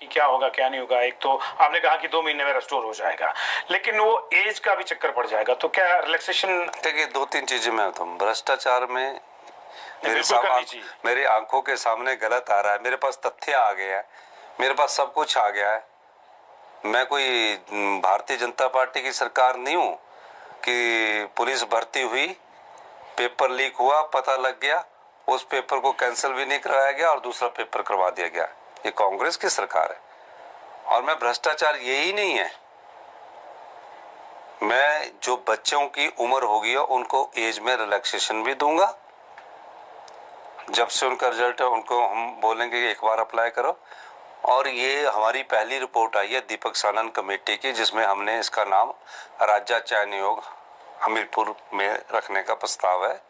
क्या होगा क्या नहीं होगा। एक तो आपने कहा कि 2 महीने में रेस्टोर हो जाएगा, लेकिन वो एज का भी चक्कर पड़ जाएगा, तो क्या रिलैक्सेशन? देखिए, 2-3 चीजें मैं बताऊं। भ्रष्टाचार में मेरी आंखों के सामने गलत आ रहा है, मेरे पास तथ्य आ गया है, मेरे पास सब कुछ आ गया है। मैं कोई भारतीय जनता पार्टी की सरकार नहीं हूं कि पुलिस भर्ती हुई, पेपर लीक हुआ, पता लग गया, उस पेपर को कैंसिल भी नहीं कराया गया और दूसरा पेपर करवा दिया गया। ये कांग्रेस की सरकार है। और मैं भ्रष्टाचार यही नहीं है, मैं जो बच्चों की उम्र होगी उनको एज में रिलैक्सेशन भी दूंगा। जब से उनका रिजल्ट है उनको हम बोलेंगे कि एक बार अप्लाई करो। और ये हमारी पहली रिपोर्ट आई है दीपक सानन कमेटी की, जिसमें हमने इसका नाम राज्य चयन आयोग हमीरपुर में रखने का प्रस्ताव है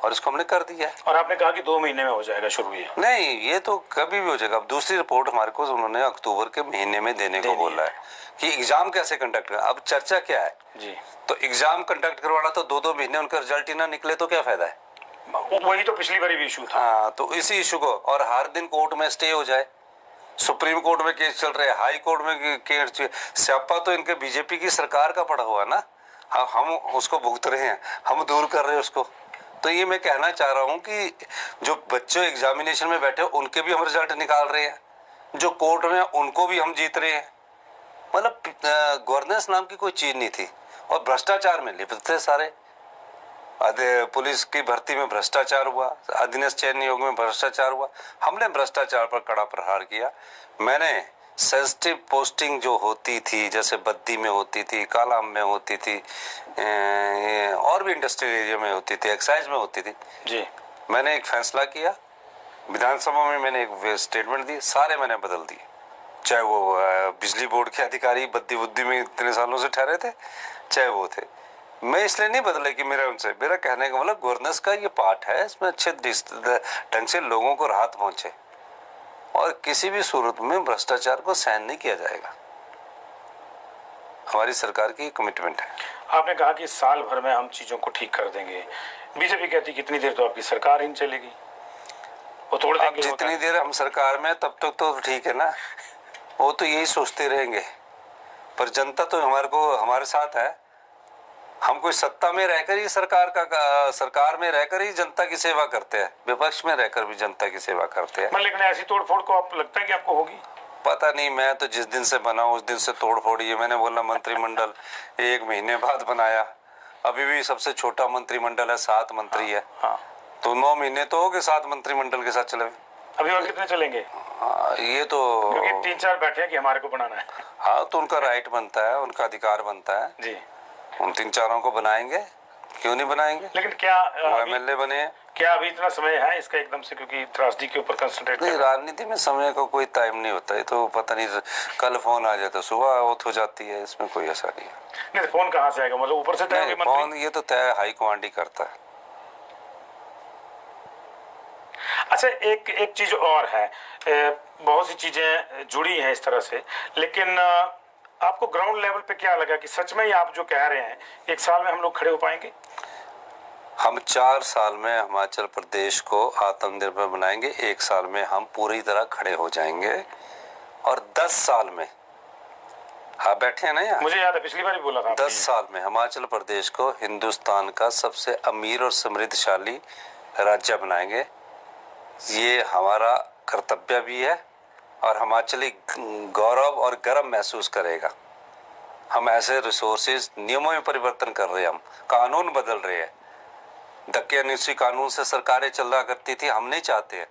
और इसको हमने कर दिया है। और आपने कहा कि 2 महीने में हो जाएगा शुरू। ये नहीं, ये तो कभी भी हो जाएगा। अब दूसरी रिपोर्ट हमारे को उन्होंने अक्टूबर के महीने में देने को बोला है कि एग्जाम कैसे कंडक्ट कर। अब चर्चा क्या है जी, तो एग्जाम कंडक्ट करवाना तो 2-2 महीने उनका रिजल्ट ही ना निकले तो क्या फायदा है। वही तो पिछली बार भी इशू था। हाँ, तो इसी इशू को, और हर दिन कोर्ट में स्टे हो जाए, सुप्रीम कोर्ट में केस चल रहे हैं, हाई कोर्ट में केस, स्यापा तो इनके बीजेपी की सरकार का पड़ा हुआ ना। हम उसको भुगत रहे हैं, हम दूर कर रहे हैं उसको। तो ये मैं कहना चाह रहा हूँ कि जो बच्चे एग्जामिनेशन में बैठे उनके भी हम रिजल्ट निकाल रहे हैं, जो कोर्ट में उनको भी हम जीत रहे हैं। मतलब गवर्नेंस नाम की कोई चीज नहीं थी और भ्रष्टाचार में लिप्त थे सारे। पुलिस की भर्ती में भ्रष्टाचार हुआ, अधीनस्थ चयन आयोग में भ्रष्टाचार हुआ। हमने भ्रष्टाचार पर कड़ा प्रहार किया। मैंने सेंसिटिव पोस्टिंग जो होती थी, जैसे बद्दी में होती थी, कालाम में होती थी, और भी इंडस्ट्रियल एरिया में होती थी, एक्साइज में होती थी जी, मैंने एक फैसला किया, विधानसभा में मैंने एक स्टेटमेंट दी, सारे मैंने बदल दिए। चाहे वो बिजली बोर्ड के अधिकारी बद्दी बुद्दी में इतने सालों से ठहरे थे, चाहे वो थे। मैं इसलिए नहीं बदले कि मेरा कहने का मतलब गवर्नेंस का ये पार्ट है, इसमें अच्छे ढंग से लोगों को राहत पहुंचे और किसी भी सूरत में भ्रष्टाचार को सहन नहीं किया जाएगा। हमारी सरकार की कमिटमेंट है। आपने कहा कि साल भर में हम चीजों को ठीक कर देंगे। बीजेपी कहती कितनी देर तो आपकी सरकार ही नहीं चलेगी, वो तोड़ देंगे। जितनी देर हम सरकार में तब तक तो ठीक है ना, वो तो यही सोचते रहेंगे। पर जनता तो हमारे साथ है। हम कोई सत्ता में रहकर ही सरकार में रहकर ही जनता की सेवा करते हैं, विपक्ष में रहकर भी जनता की सेवा करते हैं। लेकिन ऐसी तोड़फोड़ को आप लगता है कि आपको होगी? पता नहीं, मैं तो जिस दिन से बना उस दिन से तोड़फोड़ ही है। मैंने बोला मंत्रिमंडल 1 महीने बाद बनाया, अभी भी सबसे छोटा मंत्रिमंडल है, 7 मंत्री है। हाँ। तो 9 महीने तो हो गए 7 मंत्रिमंडल के साथ चले। अभी और कितने चलेंगे? ये तो क्योंकि 3-4 बैठे हैं कि हमारे को बनाना है। हाँ, तो उनका राइट बनता है, उनका अधिकार बनता है जी। उन 3-4 को बनाएंगे, क्यों नहीं बनाएंगे। लेकिन क्या वो एमएलए बने हैं। क्या अभी इतना समय है इसका एकदम से, क्योंकि त्रासदी के ऊपर कंसंट्रेट नहीं, राजनीति में समय का कोई टाइम नहीं होता है। तो पता नहीं, कल फोन आ जाए तो सुबह ऑफ हो जाती है, इसमें कोई ऐसा नहीं है। नहीं, फोन कहाँ से आएगा? मतलब ऊपर से तय? फोन ये तो तय हाई कमांड ही करता है। अच्छा, एक चीज और है, बहुत सी चीजें जुड़ी हैं इस तरह से, लेकिन आपको ग्राउंड लेवल पे क्या लगा कि सच में ही आप जो कह रहे हैं 1 साल में हम लोग खड़े हो पाएंगे? हम 4 साल में हिमाचल प्रदेश को आत्मनिर्भर बनाएंगे, 1 साल में हम पूरी तरह खड़े हो जाएंगे और 10 साल में, हाँ बैठे हैं ना यार, मुझे याद है पिछली बार भी बोला था, 10 साल में हिमाचल प्रदेश को हिंदुस्तान का सबसे अमीर और समृद्धशाली राज्य बनाएंगे। ये हमारा कर्तव्य भी है और हिमाचली गौरव और गर्व महसूस करेगा। हम ऐसे रिसोर्सेज, नियमों में परिवर्तन कर रहे हैं, हम कानून बदल रहे हैं। धक्के कानून से सरकारें चला करती थी, हम नहीं चाहते हैं।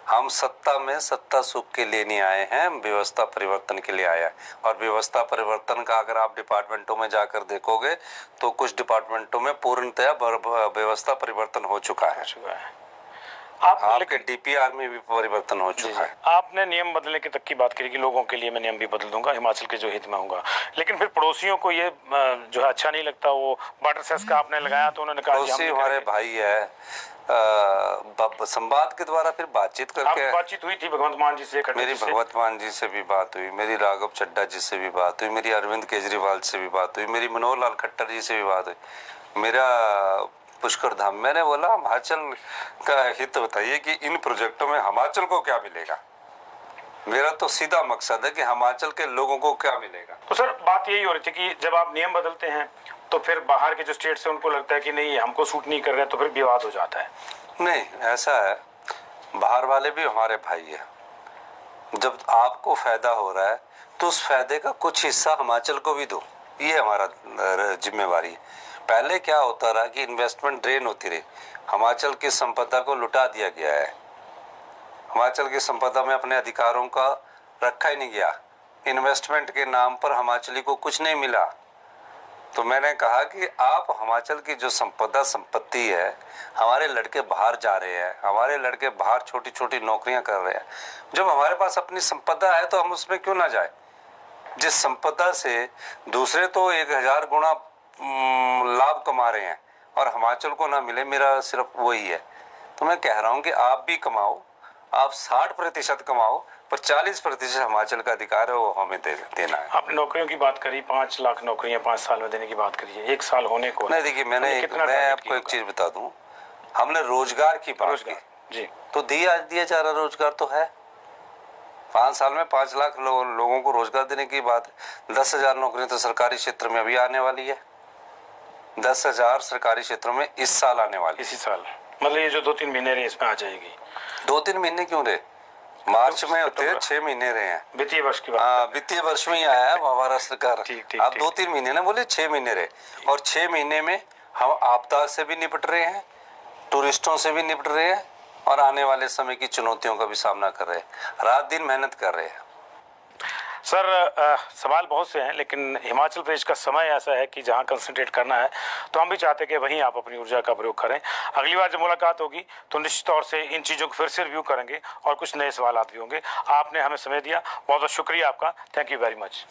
हम सत्ता में सत्ता सुख के लिए नहीं आए हैं, व्यवस्था परिवर्तन के लिए आए हैं। और व्यवस्था परिवर्तन का अगर आप डिपार्टमेंटों में जाकर देखोगे तो कुछ डिपार्टमेंटों में पूर्णतया व्यवस्था परिवर्तन हो चुका है। आपके डीपीआर में भी परिवर्तन हो चुका है। आपने नियम बदलने की तक की बात करी कि लोगों के लिए मैं नियम भी बदल दूंगा, हिमाचल के जो हित में होगा, लेकिन फिर पड़ोसियों को ये जो है अच्छा नहीं लगता। वो वाटर सेस का आपने लगाया तो उन्होंने कहा पड़ोसी हमारे भाई है, संवाद के द्वारा फिर बातचीत करके। बातचीत हुई थी भगवंत मान जी से? मेरी भगवंत मान जी से भी बात हुई, मेरी राघव चड्ढा जी से भी बात हुई, मेरी अरविंद केजरीवाल से भी बात हुई, मेरी मनोहर लाल खट्टर जी से भी बात हुई, मेरा पुष्कर धाम। मैंने बोला हिमाचल का हित बताइए कि इन प्रोजेक्टों में हिमाचल को क्या मिलेगा। मेरा तो सीधा मकसद है कि हिमाचल के लोगों को क्या मिलेगा। तो सर बात यही हो रही थी कि जब आप नियम बदलते हैं तो फिर बाहर के जो स्टेट्स हैं उनको लगता है कि नहीं हमको सूट नहीं कर रहे, तो फिर विवाद हो जाता है। नहीं, ऐसा है, बाहर वाले भी हमारे भाई है। जब आपको फायदा हो रहा है तो उस फायदे का कुछ हिस्सा हिमाचल को भी दो, ये हमारा जिम्मेवारी है। पहले क्या होता रहा कि इन्वेस्टमेंट ड्रेन होती रही, हिमाचल की संपदा को लुटा दिया गया है। हिमाचल की संपदा में अपने अधिकारों का रखा ही नहीं गया। इन्वेस्टमेंट के नाम पर हिमाचली को कुछ नहीं मिला। तो मैंने कहा कि आप हिमाचल की जो संपत्ति है, हमारे लड़के बाहर जा रहे हैं, हमारे लड़के बाहर छोटी छोटी नौकरियां कर रहे हैं। जब हमारे पास अपनी संपदा है तो हम उसमें क्यों ना जाए। जिस संपदा से दूसरे तो 1000 गुना लाभ कमा रहे हैं और हिमाचल को ना मिले, मेरा सिर्फ वही है। तो मैं कह रहा हूँ कि आप भी कमाओ, आप 60% कमाओ, पर 40% हिमाचल का अधिकार है वो हमें देना है। आपने नौकरियों की बात करी, 5 लाख नौकरियां 5 साल में देने की बात करी है, 1 साल होने को नहीं। देखिए, मैं आपको एक चीज बता दूं, हमने रोजगार की बात की जी, तो दिया जा रहा रोजगार तो है। 5 साल में 5 लाख लोगों को रोजगार देने की बात है। 10,000 नौकरियां तो सरकारी क्षेत्र में अभी आने वाली है। 10,000 सरकारी क्षेत्रों में इस साल आने वाली, इसी साल। मतलब ये जो 2-3 महीने रहे इसमें आ जाएगी। 2-3 महीने क्यों रहे, मार्च में होते हैं, 6 महीने रहे हैं। वित्तीय वर्ष की बात। हाँ, वित्तीय वर्ष में ही आया है हमारा सरकार। ठीक, आप 2-3 महीने ना बोले, 6 महीने रहे। और 6 महीने में हम आपदा से भी निपट रहे हैं, टूरिस्टों से भी निपट रहे हैं और आने वाले समय की चुनौतियों का भी सामना कर रहे हैं। रात दिन मेहनत कर रहे हैं। सर सवाल बहुत से हैं, लेकिन हिमाचल प्रदेश का समय ऐसा है कि जहां कंसंट्रेट करना है तो हम भी चाहते हैं कि वहीं आप अपनी ऊर्जा का प्रयोग करें। अगली बार जब मुलाकात होगी तो निश्चित तौर से इन चीज़ों को फिर से रिव्यू करेंगे और कुछ नए सवाल भी होंगे। आपने हमें समय दिया, बहुत बहुत शुक्रिया आपका। Thank you very much.